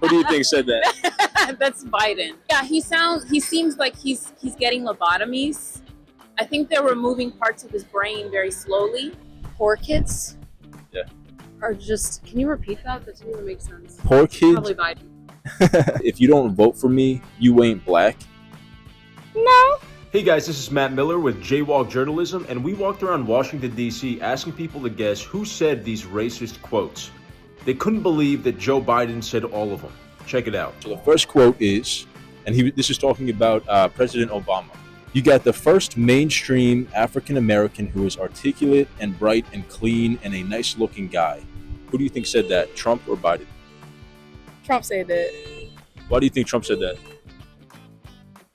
Who do you think said that? That's Biden. Yeah, he seems like he's getting lobotomies. I think they're removing parts of his brain very slowly. Poor kids? Yeah. Are just, can you repeat that? That didn't even make sense. Poor kids? Probably Biden. If you don't vote for me, you ain't black. No. Hey guys, this is Matt Miller with Jaywalk Journalism, and we walked around Washington D.C. asking people to guess who said these racist quotes. They couldn't believe that Joe Biden said all of them. Check it out. So the first quote is, and this is talking about President Obama. You got the first mainstream African American who is articulate and bright and clean and a nice looking guy. Who do you think said that, Trump or Biden? Trump said that. Why do you think Trump said that?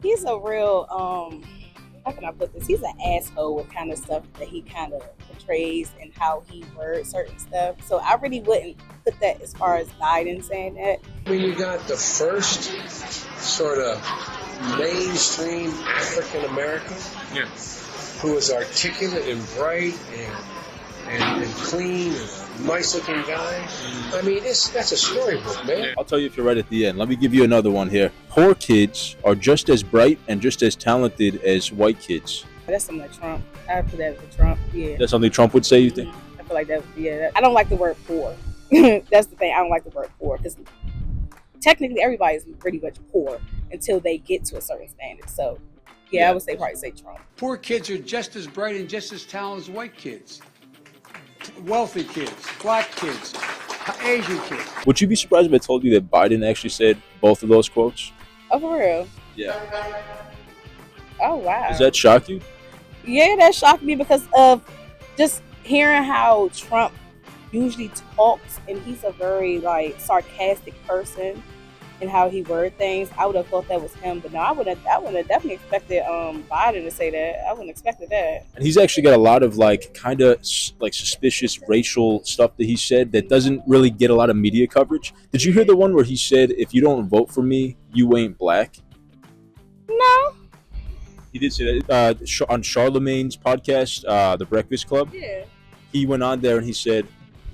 He's a real, how can I put this? He's an asshole with kind of stuff that he kind of portrays and how he words certain stuff. So I really wouldn't put that as far as Biden saying that. I mean, you got the first sort of mainstream African American who is articulate and bright and clean and nice looking guy. I mean, that's a storybook, man. I'll tell you if you're right at the end. Let me give you another one here. Poor kids are just as bright and just as talented as white kids. That's something like Trump. I put that with Trump, yeah. That's something Trump would say, you think? I feel like that, yeah. I don't like the word poor. That's the thing. I don't like the word poor because technically everybody's pretty much poor until they get to a certain standard. So, yeah, I would probably say Trump. Poor kids are just as bright and just as talented as white kids. Wealthy kids, black kids, Asian kids. Would you be surprised if I told you that Biden actually said both of those quotes? Oh, for real? Yeah. Oh, wow. Does that shock you? Yeah, that shocked me because of just hearing how Trump usually talks, and he's a very sarcastic person and how he word things. I would have thought that was him, but no, I would have definitely expected Biden to say that. I wouldn't expected that. And he's actually got a lot of kind of suspicious racial stuff that he said that doesn't really get a lot of media coverage. Did you hear the one where he said, "If you don't vote for me, you ain't black"? No. He did say that on Charlemagne's podcast, The Breakfast Club. Yeah. He went on there and he said,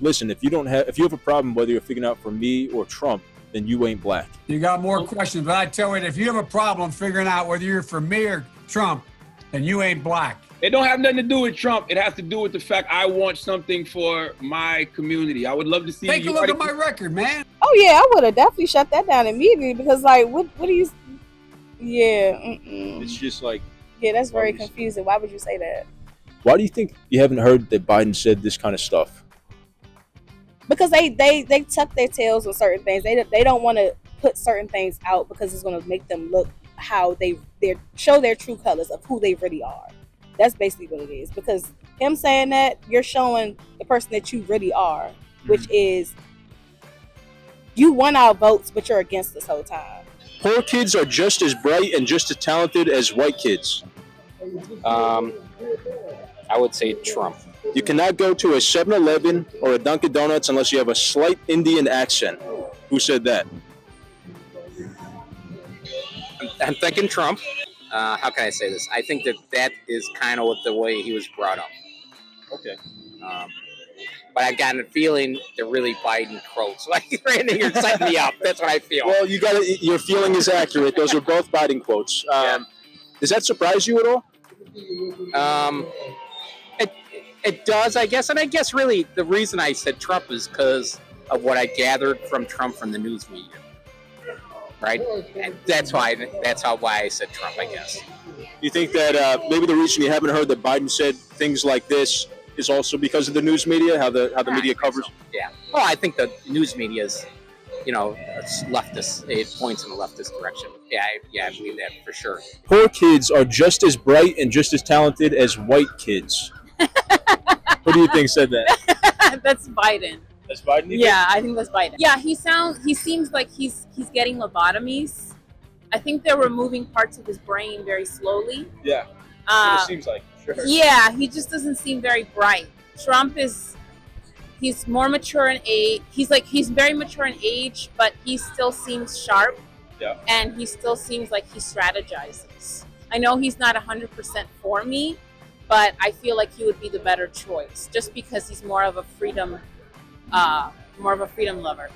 "Listen, if you have a problem whether you're figuring out for me or Trump, then you ain't black." You got more questions, but I tell you, if you have a problem figuring out whether you're for me or Trump, then you ain't black. It don't have nothing to do with Trump. It has to do with the fact I want something for my community. I would love to see. Take a look at my record, man. Oh yeah, I would have definitely shut that down immediately because what do you? Yeah. It's just yeah, that's very confusing. Why would you say that? Why do you think you haven't heard that Biden said this kind of stuff? Because they tuck their tails on certain things. They don't want to put certain things out because it's going to make them look how they show their true colors of who they really are. That's basically what it is. Because him saying that, you're showing the person that you really are, which is you won our votes, but you're against this whole time. Poor kids are just as bright and just as talented as white kids. I would say Trump. You cannot go to a 7-Eleven or a Dunkin' Donuts unless you have a slight Indian accent. Who said that? I'm thinking Trump. How can I say this? I think that is kind of the way he was brought up. Okay. But I've gotten a feeling they're really Biden quotes. Randy, you're setting me up. That's what I feel. Well, you got it. Your feeling is accurate. Those are both Biden quotes. Does that surprise you at all? It does, I guess. And I guess really the reason I said Trump is because of what I gathered from Trump from the news media. Right? And that's why I said Trump, I guess. You think that maybe the reason you haven't heard that Biden said things like this is also because of the news media, how the media covers? So. Yeah. Well, I think the news media is, it's leftist. It points in the leftist direction. I believe that for sure. Poor kids are just as bright and just as talented as white kids. Who do you think said that? That's Biden. That's Biden? Yeah, I think that's Biden. Yeah, he seems like he's getting lobotomies. I think they're removing parts of his brain very slowly. Yeah. It seems like. Sure. Yeah, he just doesn't seem very bright. Trump he's more mature in age. He's very mature in age, but he still seems sharp. Yeah. And he still seems like he strategizes. I know he's not 100% for me, but I feel like he would be the better choice just because he's more of a freedom lover.